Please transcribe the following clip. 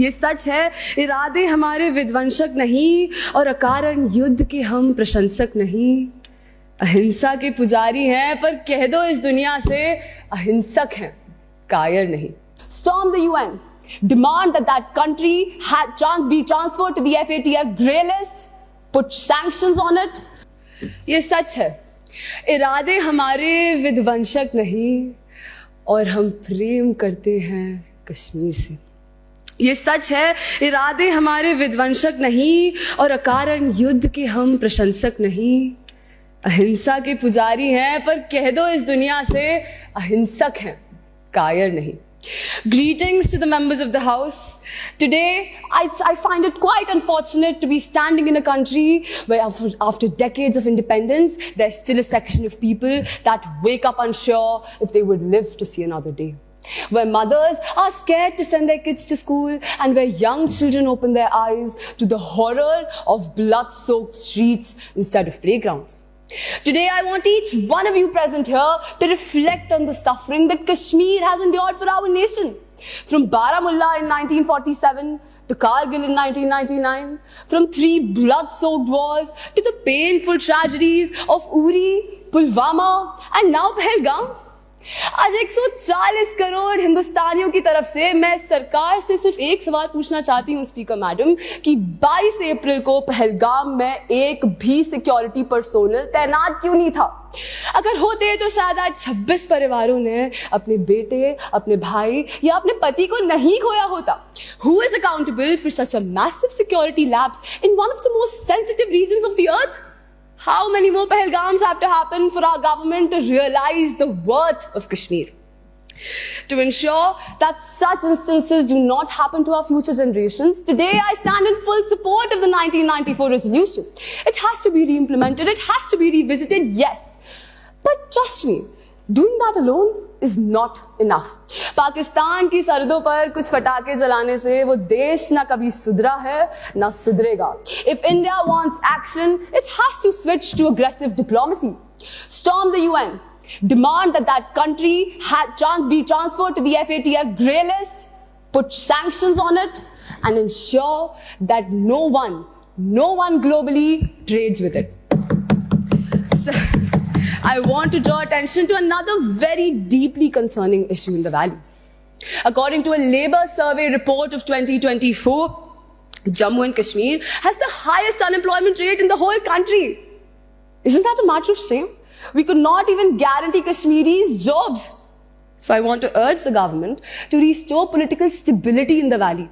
ये सच है, इरादे हमारे विध्वंसक नहीं और अकारण युद्ध के हम प्रशंसक नहीं। अहिंसा के पुजारी हैं पर कह दो इस दुनिया से अहिंसक हैं, कायर नहीं। Storm the UN, demand that country be transferred to the FATF grey list, put sanctions on it. ये सच है, इरादे हमारे विध्वंसक नहीं और हम प्रेम करते हैं कश्मीर से। ये सच है, इरादे हमारे विध्वंसक नहीं और अकारण युद्ध के हम प्रशंसक नहीं। अहिंसा के पुजारी हैं पर कह दो इस दुनिया से अहिंसक हैं, कायर नहीं। Greetings to the members of the House. Today, I find it quite unfortunate to be standing in a country where after decades of independence, there's still a section of people that wake up unsure if they would live to see another day. Where mothers are scared to send their kids to school and where young children open their eyes to the horror of blood-soaked streets instead of playgrounds. Today, I want each one of you present here to reflect on the suffering that Kashmir has endured for our nation. From Baramulla in 1947 to Kargil in 1999, from 3 blood-soaked wars to the painful tragedies of Uri, Pulwama and now Pahalgam. आज 140 करोड़ हिंदुस्तानियों की तरफ से मैं सरकार से सिर्फ एक सवाल पूछना चाहती हूँ स्पीकर मैडम कि 22 अप्रैल को पहलगाम में एक भी सिक्योरिटी पर्सोनल तैनात क्यों नहीं था? अगर होते तो शायद आज 26 परिवारों ने अपने बेटे, अपने भाई या अपने पति को नहीं खोया होता। Who is accountable for such a massive security lapse in one of the most sensitive regions of the earth? How many more Pahalgams have to happen for our government to realize the worth of Kashmir? To ensure that such instances do not happen to our future generations, today I stand in full support of the 1994 resolution. It has to be re-implemented, it has to be revisited, yes. But trust me, doing that alone is not enough. Pakistan की सरहदों पर कुछ फटाके जलाने से वो देश ना कभी सुधरा है ना सुधरेगा. If India wants action, it has to switch to aggressive diplomacy. Storm the UN, demand that country be transferred to the FATF grey list, put sanctions on it, and ensure that no one globally trades with it. I want to draw attention to another very deeply concerning issue in the valley. According to a Labour survey report of 2024, Jammu and Kashmir has the highest unemployment rate in the whole country. Isn't that a matter of shame? We could not even guarantee Kashmiris jobs. So I want to urge the government to restore political stability in the valley.